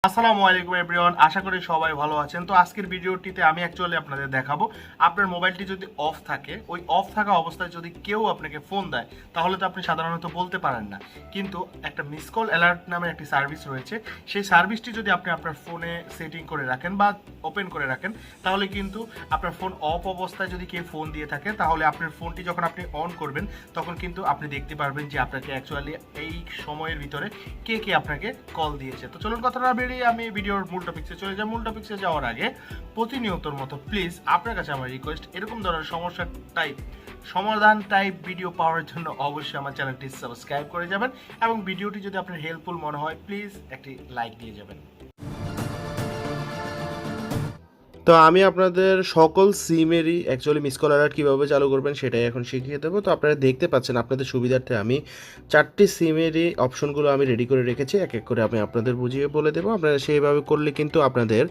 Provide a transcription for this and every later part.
আসসালামু আলাইকুম এভরিওয়ান, আশা করি সবাই ভালো আছেন। তো আজকের ভিডিওটিতে আমি অ্যাকচুয়ালি আপনাদের দেখাবো আপনার মোবাইলটি যদি অফ থাকে, ওই অফ থাকা অবস্থায় যদি কেউ আপনাকে ফোন দেয় তাহলে তো আপনি সাধারণত বলতে পারেন না, কিন্তু একটা মিস কল অ্যালার্ট নামের একটি সার্ভিস রয়েছে। সেই সার্ভিসটি যদি আপনি আপনার ফোনে সেটিং করে রাখেন বা ওপেন করে রাখেন তাহলে কিন্তু আপনার ফোন অফ অবস্থায় যদি কেউ ফোন দিয়ে থাকে তাহলে আপনার ফোনটি যখন আপনি অন করবেন তখন কিন্তু আপনি দেখতে পারবেন যে আপনাকে অ্যাকচুয়ালি এই সময়ের ভিতরে কে কে আপনাকে কল দিয়েছে। তো চলুন কথাটা আমি ভিডিওর মূল টপিকসে চলে যাই। মূল টপিকসে যাওয়ার আগে প্রতিনিয়তর মতো প্লিজ আপনার কাছে আমার রিকোয়েস্ট, এরকম ধরনের সমাধান টাইপ ভিডিও পাওয়ার জন্য অবশ্যই আমার চ্যানেলটি সাবস্ক্রাইব করে যাবেন এবং ভিডিওটি যদি আপনার হেল্পফুল মনে হয় প্লিজ একটি লাইক দিয়ে যাবেন। তো আমি আপনাদের সকল সিমেরই অ্যাকচুয়ালি মিস কল অ্যালার্ট কীভাবে চালু করবেন সেটাই এখন শিখিয়ে দেবো। তো আপনারা দেখতে পাচ্ছেন আপনাদের সুবিধার্থে আমি 4টি সিমেরই অপশনগুলো আমি রেডি করে রেখেছি, এক এক করে আমি আপনাদের বুঝিয়ে বলে দেবো। আপনারা সেইভাবে করলে কিন্তু আপনাদের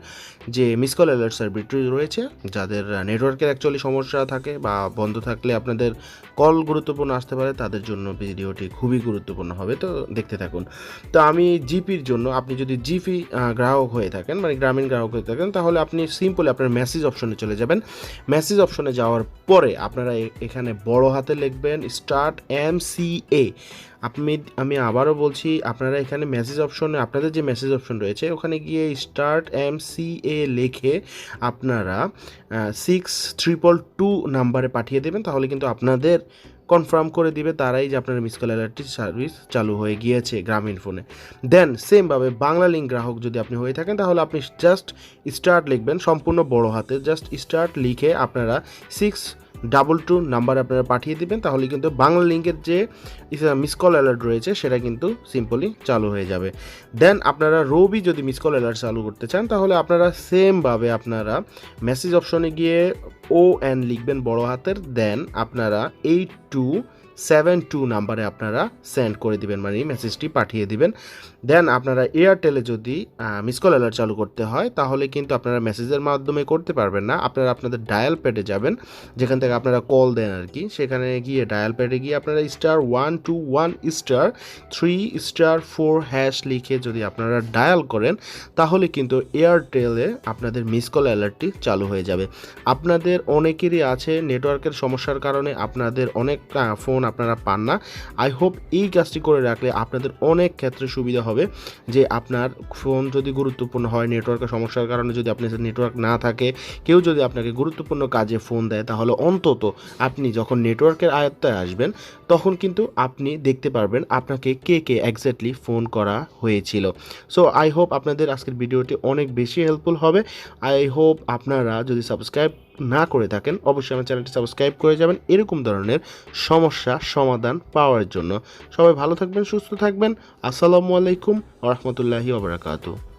যে মিস কল অ্যালার্ট সার্ভিসটি রয়েছে, যাদের নেটওয়ার্কের অ্যাকচুয়ালি সমস্যা থাকে বা বন্ধ থাকলে আপনাদের কল গুরুত্বপূর্ণ আসতে পারে, তাদের জন্য ভিডিওটি খুবই গুরুত্বপূর্ণ হবে। তো দেখতে থাকুন। তো আমি জিপির জন্য, আপনি যদি জিপি গ্রাহক হয়ে থাকেন, মানে গ্রামীণ গ্রাহক হয়ে থাকেন, তাহলে আপনি সিম্পল আপনার মেসেজ অপশনে চলে যাবেন। মেসেজ অপশনে যাওয়ার পরে আপনারা এখানে বড় হাতে লিখবেন স্টার্ট MCA। আমি আবারও বলছি, আপনারা এখানে মেসেজ অপশনে, আপনাদের যে মেসেজ অপশন রয়েছে ওখানে গিয়ে স্টার্ট MCA লিখে আপনারা 6222 নাম্বারে পাঠিয়ে দেবেন। তাহলে কিন্তু আপনাদের কনফার্ম করে দিবে তারাই যে আপনার মিস কল অ্যালার্টটি সার্ভিস চালু হয়ে গিয়েছে গ্রামীণ ফোনে। দেন সেমভাবে বাংলা লিঙ্ক গ্রাহক যদি আপনি হয়ে থাকেন তাহলে আপনি জাস্ট স্টার্ট লিখবেন, সম্পূর্ণ বড় হাতে জাস্ট স্টার্ট লিখে আপনারা 622 নাম্বার আপনারা পাঠিয়ে দিবেন। তাহলে কিন্তু বাংলা লিঙ্কের যে মিস কল অ্যালার্ট রয়েছে সেটা কিন্তু সিম্পলি চালু হয়ে যাবে। দেন আপনারা রবি যদি মিস কল অ্যালার্ট চালু করতে চান তাহলে আপনারা সেমভাবে আপনারা মেসেজ অপশনে গিয়ে ON লিখবেন বড় হাতের, দেন আপনারা 8272 নাম্বারে আপনারা সেন্ড করে দিবেন, মানে মেসেজটি পাঠিয়ে দিবেন। দেন আপনারা এয়ারটেলে যদি মিস কল অ্যালার্ট চালু করতে হয় তাহলে কিন্তু আপনারা মেসেজের মাধ্যমে করতে পারবেন না, আপনারা আপনাদের ডায়াল প্যাডে যাবেন, যেখান থেকে আপনারা কল দেন আর কি, সেখানে গিয়ে ডায়াল প্যাডে গিয়ে আপনারা *121*3*4# লিখে যদি আপনারা ডায়াল করেন তাহলে কিন্তু এয়ারটেলে আপনাদের মিস কল অ্যালার্টটি চালু হয়ে যাবে। আপনাদের অনেকেরই আছে নেটওয়ার্কের সমস্যার কারণে আপনাদের অনেক ফোন আপনারা পান না। আই হোপ এই কাজটি করে রাখলে আপনাদের অনেক ক্ষেত্রে সুবিধা হবে, যে আপনার ফোন যদি গুরুত্বপূর্ণ হয়, নেটওয়ার্কের সমস্যার কারণে যদি আপনার নেটওয়ার্ক না থাকে, কেউ যদি আপনাকে গুরুত্বপূর্ণ কাজে ফোন দেয়, তাহলে অন্তত আপনি যখন নেটওয়ার্কের আয়ত্তায় আসবেন তখন কিন্তু আপনি দেখতে পারবেন আপনাকে কে কে এক্স্যাক্টলি ফোন করা হয়েছিল। সো আই হোপ আপনাদের আজকের ভিডিওটি অনেক বেশি হেল্পফুল হবে। আই হোপ আপনারা যদি সাবস্ক্রাইব না করে থাকেন অবশ্যই আমার চ্যানেলটি সাবস্ক্রাইব করে যাবেন এরকম ধরনের সমস্যা সমাধান পাওয়ার জন্য। সবাই ভালো থাকবেন, সুস্থ থাকবেন। আসসালামু আলাইকুম ওয়া রাহমাতুল্লাহি ওয়া বারাকাতুহু।